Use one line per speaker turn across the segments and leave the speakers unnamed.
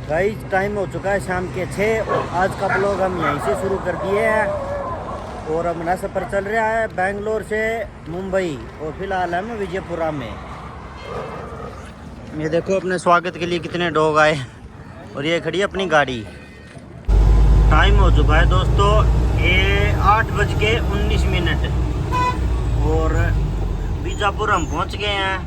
Guys time हो चुका है शाम के 6 और आज का ब्लॉग हम यहीं से शुरू कर दिए हैं। और हमारा सफ़र चल रहा है बेंगलोर से मुंबई और फिलहाल हम विजयपुरा में। ये देखो अपने स्वागत के लिए कितने डॉग आए और ये खड़ी है अपनी गाड़ी। टाइम हो चुका है दोस्तों ये 8:19 और बीजापुर हम पहुंच गए हैं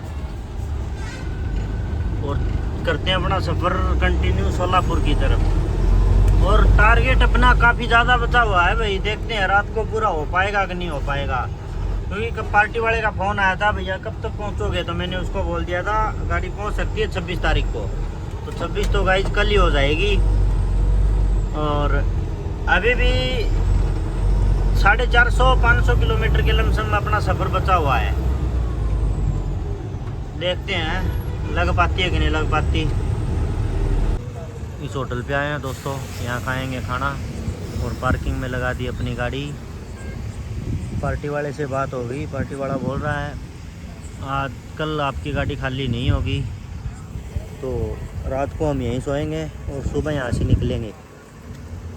और करते हैं अपना सफ़र कंटिन्यू सोलापुर की तरफ। और टारगेट अपना काफ़ी ज़्यादा बचा हुआ है भाई, देखते हैं रात को पूरा हो पाएगा कि नहीं हो पाएगा। क्योंकि पार्टी वाले का फ़ोन आया था, भैया कब तक पहुंचोगे, तो मैंने उसको बोल दिया था गाड़ी पहुंच सकती है 26 तारीख को। तो 26 तो गाइस कल ही हो जाएगी। और अभी भी 450-500 किलोमीटर के लमसम में अपना सफ़र बचा हुआ है। देखते हैं लग पाती है कि नहीं लग पाती। इस होटल पे आए हैं दोस्तों, यहाँ खाएंगे खाना और पार्किंग में लगा दी अपनी गाड़ी। पार्टी वाले से बात हो गई, पार्टी वाला बोल रहा है आज कल आपकी गाड़ी खाली नहीं होगी, तो रात को हम यहीं सोएंगे और सुबह यहाँ से निकलेंगे।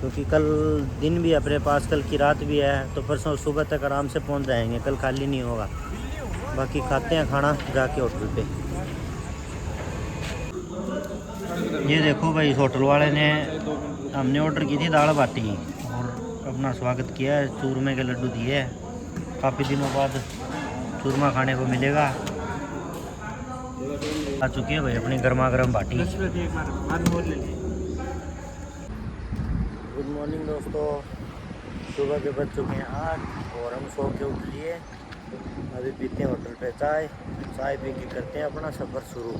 क्योंकि कल दिन भी अपने पास, कल की रात भी है, तो परसों सुबह तक आराम से पहुँच जाएंगे, कल खाली नहीं होगा। बाकी खाते हैं खाना जाके होटल पे। ये देखो भाई इस होटल वाले ने, हमने ऑर्डर की थी दाल बाटी और अपना स्वागत किया है, चूरमे के लड्डू दिए हैं। काफ़ी दिनों बाद चूरमा खाने को मिलेगा। आ चुकी है भाई अपनी गर्मा गर्म बाटी। गुड मॉर्निंग दोस्तों, सुबह के बज चुके हैं 8 और हम सो के उठ लिए। अभी पीते हैं होटल पे चाय पी के करते हैं अपना सफ़र शुरू।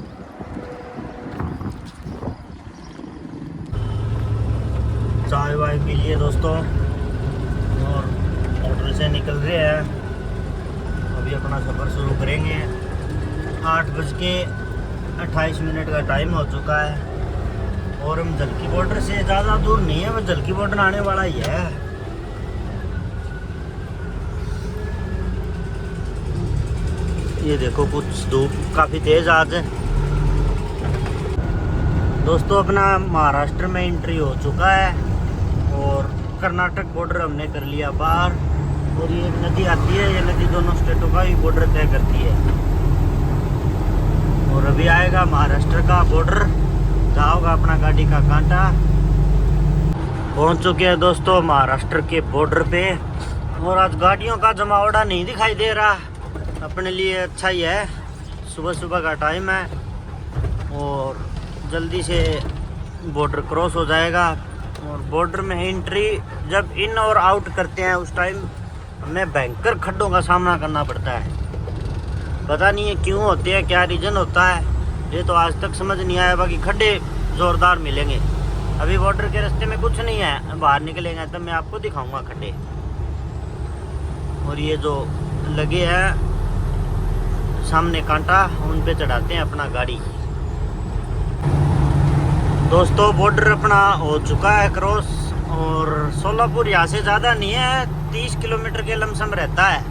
चाय वाय पी लिए दोस्तों और होटल से निकल रहे हैं। अभी अपना सफ़र शुरू करेंगे। 8:28 का टाइम हो चुका है और हम जलकी बॉर्डर से ज़्यादा दूर नहीं है, वो जलकी बॉर्डर आने वाला ही है। ये देखो कुछ धूप काफ़ी तेज़ आज है दोस्तों। अपना महाराष्ट्र में एंट्री हो चुका है और कर्नाटक बॉर्डर हमने कर लिया पार। और ये एक नदी आती है, ये नदी दोनों स्टेटों का ही बॉर्डर तय करती है। और अभी आएगा महाराष्ट्र का बॉर्डर, जहाँ होगा अपना गाड़ी का कांटा। पहुंच चुके हैं दोस्तों महाराष्ट्र के बॉर्डर पे। और आज गाड़ियों का जमावड़ा नहीं दिखाई दे रहा, अपने लिए अच्छा ही है। सुबह सुबह का टाइम है और जल्दी से बॉर्डर क्रॉस हो जाएगा। और बॉर्डर में एंट्री जब इन और आउट करते हैं उस टाइम हमें भयंकर खड्डों का सामना करना पड़ता है। पता नहीं है क्यों होते हैं, क्या रीज़न होता है, ये तो आज तक समझ नहीं आया। बाकी खड्डे ज़ोरदार मिलेंगे। अभी बॉर्डर के रास्ते में कुछ नहीं है, बाहर निकलेंगे तब मैं आपको दिखाऊंगा खड्डे। और ये जो लगे हैं सामने कांटा, उन पे चढ़ाते हैं अपना गाड़ी। दोस्तों बॉर्डर अपना हो चुका है क्रॉस और सोलापुर यहाँ से ज़्यादा नहीं है, 30 किलोमीटर के लमसम रहता है।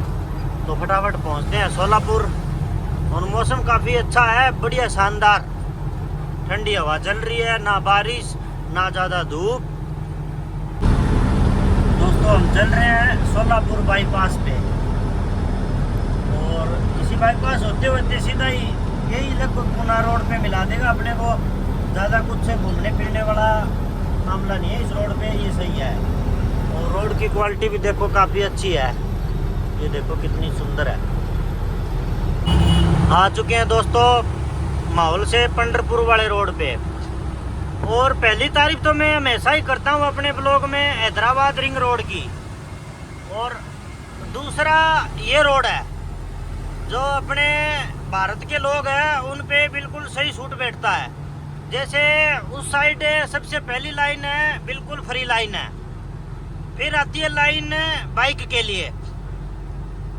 तो फटाफट पहुँचते हैं सोलापुर। और मौसम काफ़ी अच्छा है, बढ़िया शानदार ठंडी हवा चल रही है, ना बारिश ना ज़्यादा धूप। दोस्तों हम चल रहे हैं सोलापुर बाईपास पे और इसी बाईपास होते होते सीधा ही यही लगभग पुणे रोड पे मिला देगा अपने को। ज़्यादा कुछ से घूमने फिरने वाला मामला नहीं है इस रोड पे, ये सही है। और रोड की क्वालिटी भी देखो काफ़ी अच्छी है, ये देखो कितनी सुंदर है। आ चुके हैं दोस्तों माहौल से पंढरपुर वाले रोड पे। और पहली तारीफ तो मैं हमेशा ही करता हूँ अपने ब्लॉग में हैदराबाद रिंग रोड की। और दूसरा ये रोड है जो अपने भारत के लोग हैं उन पे बिल्कुल सही सूट बैठता है। जैसे उस साइड सबसे पहली लाइन है बिल्कुल फ्री लाइन है, फिर आती है लाइन बाइक के लिए,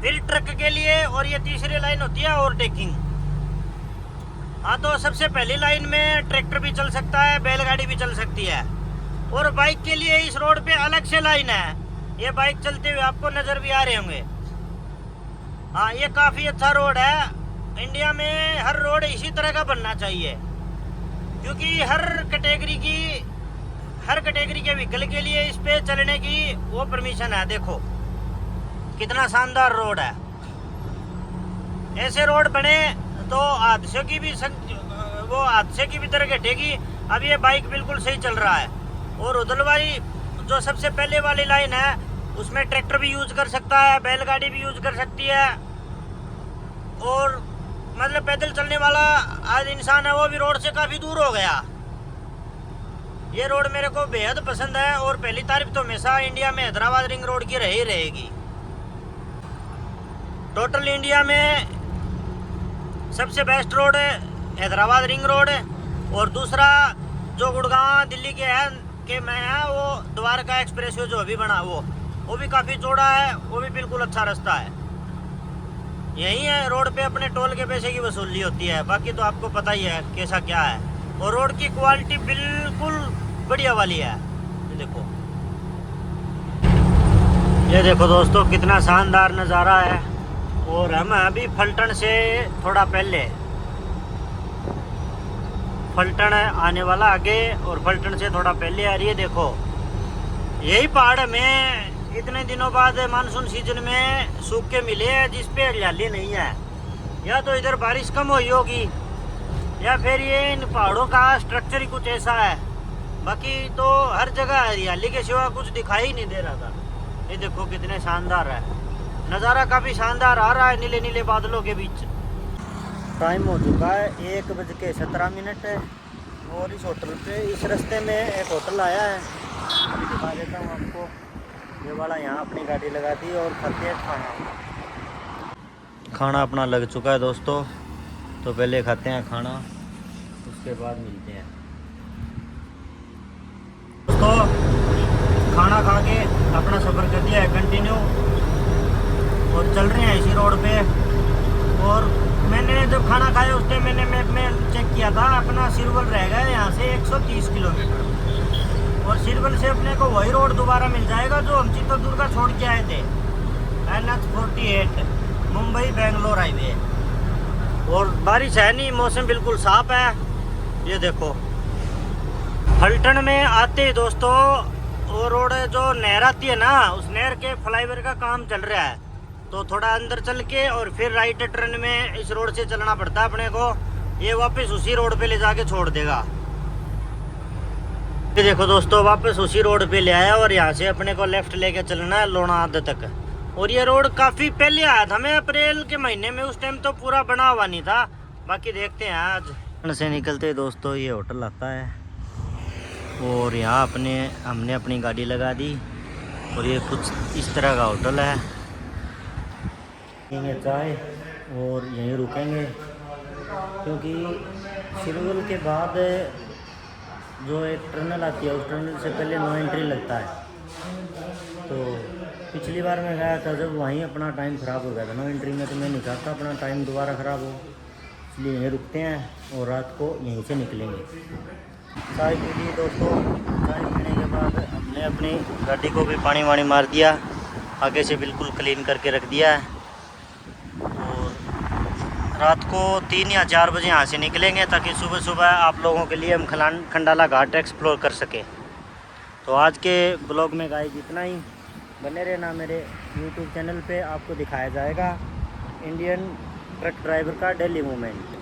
फिर ट्रक के लिए, और ये तीसरी लाइन होती है ओवरटेकिंग। हाँ तो सबसे पहली लाइन में ट्रैक्टर भी चल सकता है, बैलगाड़ी भी चल सकती है। और बाइक के लिए इस रोड पे अलग से लाइन है, ये बाइक चलते हुए आपको नज़र भी आ रहे होंगे। हाँ ये काफ़ी अच्छा रोड है, इंडिया में हर रोड इसी तरह का बनना चाहिए। क्योंकि हर कैटेगरी के व्हीकल के लिए इस पे चलने की वो परमिशन है। देखो कितना शानदार रोड है। ऐसे रोड बने तो हादसे की भी दर घटेगी। अब ये बाइक बिल्कुल सही चल रहा है। और उधर वाली जो सबसे पहले वाली लाइन है उसमें ट्रैक्टर भी यूज कर सकता है, बैलगाड़ी भी यूज कर सकती है, और मतलब पैदल चलने वाला आज इंसान है वो भी रोड से काफी दूर हो गया। ये रोड मेरे को बेहद पसंद है और पहली तारीफ तो हमेशा इंडिया में हैदराबाद रिंग रोड की रही रहेगी। टोटल इंडिया में सबसे बेस्ट रोड है हैदराबाद रिंग रोड है। और दूसरा जो गुड़गांव दिल्ली के में है वो द्वारका एक्सप्रेस वे जो अभी बना वो भी काफ़ी चौड़ा है, वो भी बिल्कुल अच्छा रास्ता है। यही है रोड पे अपने टोल के पैसे की वसूली होती है, बाकी तो आपको पता ही है कैसा क्या है। और रोड की क्वालिटी बिल्कुल बढ़िया वाली है। ये देखो दोस्तों कितना शानदार नज़ारा है। और हम अभी फलटन से थोड़ा पहले, फलटन आने वाला आगे और फलटन से थोड़ा पहले आ रही है। देखो यही पहाड़ में इतने दिनों बाद मानसून सीजन में सूख के मिले हैं जिस पे हरियाली नहीं है। या तो इधर बारिश कम हुई होगी या फिर ये इन पहाड़ों का स्ट्रक्चर ही कुछ ऐसा है। बाकी तो हर जगह हरियाली के सिवा कुछ दिखाई ही नहीं दे रहा था। ये देखो कितने शानदार है नज़ारा, काफ़ी शानदार आ रहा है नीले नीले बादलों के बीच। टाइम हो चुका है 1:17। और इस होटल पे, इस रास्ते में एक होटल आया है, दिखा देता हूँ आपको। ये वाला यहाँ अपनी गाड़ी लगा दी और खाते हैं खाना अपना लग चुका है दोस्तों। तो पहले खाते हैं खाना, उसके बाद मिलते हैं दोस्तों। खाना खा के अपना सफ़र कर दिया है कंटिन्यू और चल रहे हैं इसी रोड पे। और मैंने जब खाना खाया उस टाइम मैंने मैप में चेक किया था, अपना सिरवल रह गया यहाँ से 130 किलोमीटर। और सिरवल से अपने को वही रोड दोबारा मिल जाएगा जो हम चित्रदुर्गा छोड़ के आए थे, NH48 मुंबई बेंगलोर हाईवे। और बारिश है नहीं, मौसम बिल्कुल साफ है। ये देखो फलटन में आते ही दोस्तों वो रोड जो नहर आती है ना, उस नहर के फ्लाईओवर का काम चल रहा है। तो थोड़ा अंदर चल के और फिर राइट टर्न में इस रोड से चलना पड़ता है अपने को। ये वापस उसी रोड पे ले जाके छोड़ देगा। ये देखो दोस्तों वापस उसी रोड पे ले आया और यहाँ से अपने को लेफ्ट लेके चलना है लोनाद तक। और ये रोड काफ़ी पहले आया था, हमें अप्रैल के महीने में, उस टाइम तो पूरा बना हुआ नहीं था। बाकी देखते हैं आज से निकलते दोस्तों ये होटल आता है। और यहाँ हमने अपनी गाड़ी लगा दी और ये कुछ इस तरह का होटल है। पिएंगे चाय और यहीं रुकेंगे क्योंकि सिरवल के बाद जो एक टनल आती है उस टनल से पहले नो एंट्री लगता है। तो पिछली बार मैं गया था जब वहीं अपना टाइम ख़राब हो गया था नो एंट्री में, तो मैं नहीं चाहता अपना टाइम दोबारा ख़राब हो, इसलिए यहीं रुकते हैं और रात को यहीं से निकलेंगे। चाय पी ली दोस्तों। चाय पीने के बाद हमने अपनी गाड़ी को भी पानी वानी मार दिया, आगे से बिल्कुल क्लीन करके रख दिया है। और रात को 3 या 4 बजे यहाँ से निकलेंगे ताकि सुबह सुबह आप लोगों के लिए हम खंडाला घाट एक्सप्लोर कर सकें। तो आज के ब्लॉग में गाइस इतना ही। बने रहना मेरे YouTube चैनल पे, आपको दिखाया जाएगा इंडियन ट्रक ड्राइवर का डेली मूवमेंट।